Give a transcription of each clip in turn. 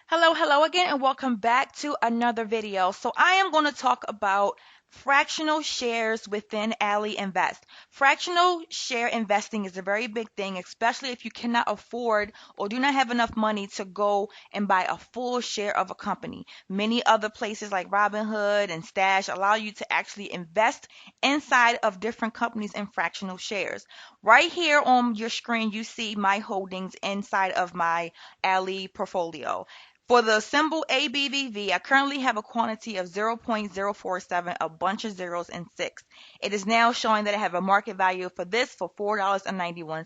Hello again, and welcome back to another video. So I am going to talk about fractional shares within Ally Invest. Fractional share investing is a very big thing, especially if you cannot afford or do not have enough money to go and buy a full share of a company. Many other places like Robinhood and Stash allow you to actually invest inside of different companies in fractional shares. Right here on your screen, you see my holdings inside of my Ally portfolio. For the symbol ABBV, I currently have a quantity of 0.047, a bunch of zeros and six. It is now showing that I have a market value for this for $4.91.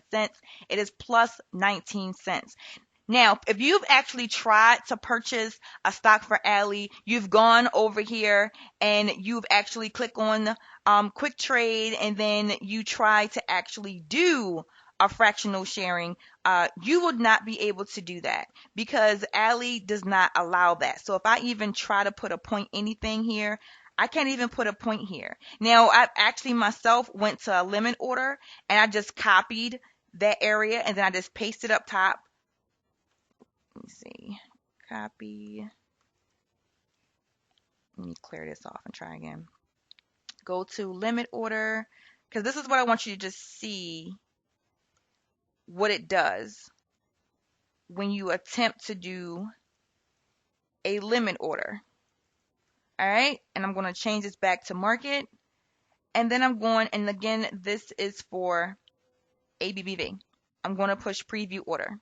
It is plus 19 cents. Now, if you've actually tried to purchase a stock for Ally, you've gone over here and you've actually clicked on quick trade, and then you try to actually do a fractional sharing, you would not be able to do that because Ally does not allow that. So if I even try to put a point anything here, I can't even put a point here. Now, I actually myself went to a limit order and I just copied that area and then I just pasted up top. Let me see. Copy. Let me clear this off and try again. Go to limit order because this is what I want you to just see what it does when you attempt to do a limit order. All right. And I'm going to change this back to market. And then I'm going, and again, this is for ABBV. I'm going to push preview order.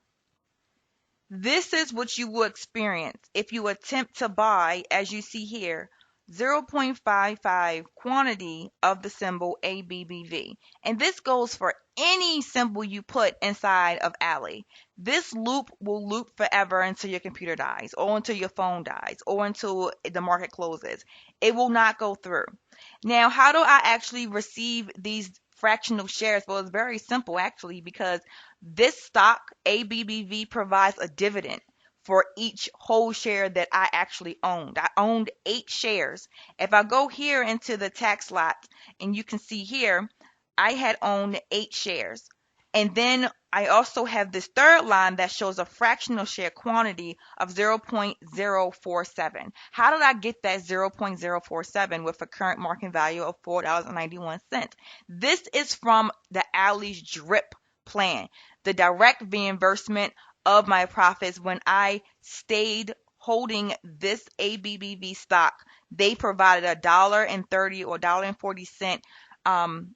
This is what you will experience if you attempt to buy, as you see here, 0.55 quantity of the symbol ABBV. And this goes for any symbol you put inside of Ally. This loop will loop forever until your computer dies, or until your phone dies, or until the market closes. It will not go through. Now, how do I actually receive these fractional shares? Well, it's very simple actually, because this stock, ABBV, provides a dividend for each whole share that I actually owned. I owned 8 shares. If I go here into the tax lot, and you can see here, I had owned 8 shares. And then I also have this third line that shows a fractional share quantity of 0.047. How did I get that 0.047 with a current market value of $4.91? This is from the Ally's DRIP plan, the direct reimbursement of my profits. When I stayed holding this ABBV stock, they provided $1.30 or $1.40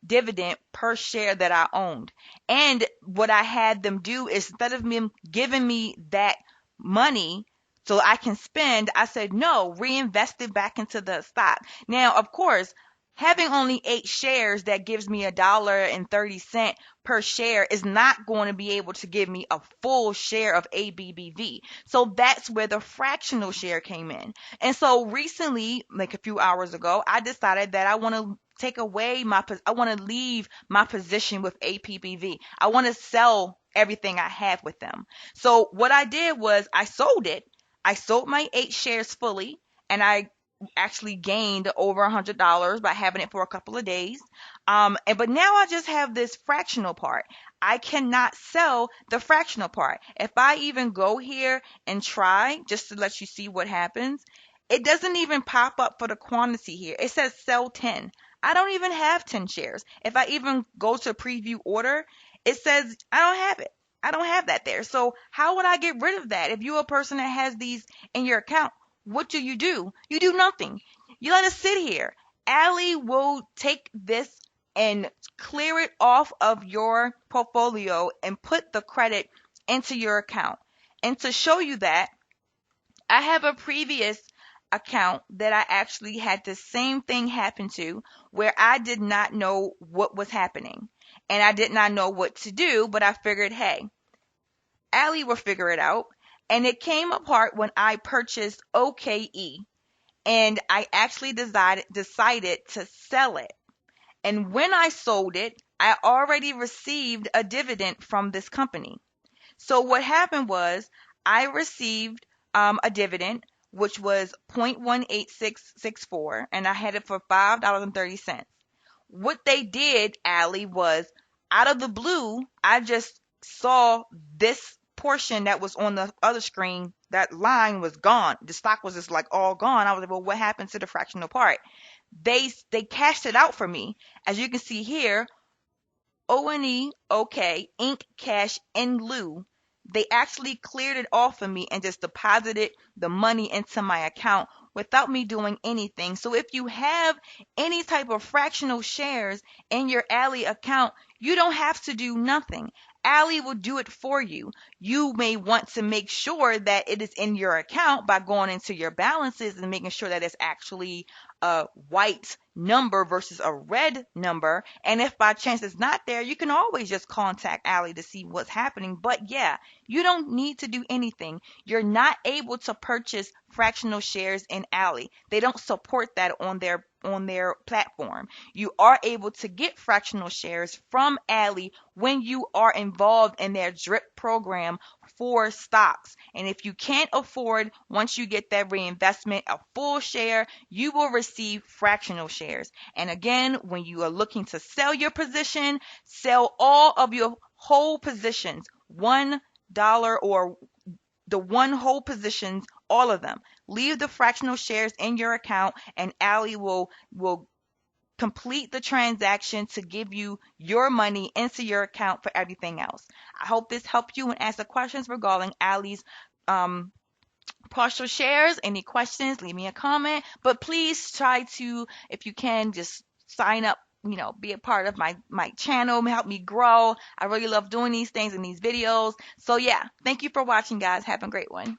dividend per share that I owned. And what I had them do is, instead of them giving me that money so I can spend, I said, no, reinvest it back into the stock. Now, of course, having only 8 shares that gives me $1.30 per share is not going to be able to give me a full share of ABBV. So that's where the fractional share came in. And so recently, like a few hours ago, I decided that I want to I want to leave my position with APBV. I want to sell everything I have with them. So what I did was I sold it. I sold my 8 shares fully, and I actually gained over $100 by having it for a couple of days. But now I just have this fractional part. I cannot sell the fractional part. If I even go here and try, just to let you see what happens, it doesn't even pop up for the quantity here. It says sell 10. I don't even have 10 shares. If I even go to preview order, it says I don't have it. I don't have that there. So how would I get rid of that? If you're a person that has these in your account, what do? You do nothing. You let it sit here. Ally will take this and clear it off of your portfolio and put the credit into your account. And to show you that, I have a previous account that I actually had the same thing happen to, where I did not know what was happening and I did not know what to do, but I figured, hey, Ally will figure it out. And it came apart when I purchased OKE, and I actually decided to sell it. And when I sold it, I already received a dividend from this company. So what happened was I received a dividend, which was 0.18664, and I had it for $5.30. What they did, Ally, was out of the blue, I just saw this portion that was on the other screen, that line was gone. The stock was just like all gone. I was like, well, what happened to the fractional part? They cashed it out for me. As you can see here, O&E, OK, Inc. Cash in lieu. They actually cleared it off of me and just deposited the money into my account without me doing anything. So if you have any type of fractional shares in your Ally account, you don't have to do nothing. Ally will do it for you. You may want to make sure that it is in your account by going into your balances and making sure that it's actually a white number versus a red number. And if by chance it's not there, you can always just contact Ally to see what's happening. But yeah, you don't need to do anything. You're not able to purchase fractional shares in Ally. They don't support that on their platform. You are able to get fractional shares from Ally when you are involved in their drip program for stocks. And if you can't afford, once you get that reinvestment, a full share, you will receive fractional shares. And again, when you are looking to sell your position, sell all of your whole positions, $1 or the one whole positions, all of them. Leave the fractional shares in your account, and Ally will complete the transaction to give you your money into your account for everything else. I hope this helped you and answer questions regarding Ally's partial shares. Any questions, leave me a comment. But please try to, if you can, just sign up, be a part of my channel, help me grow. I really love doing these things and these videos. So yeah, thank you for watching, guys. Have a great one.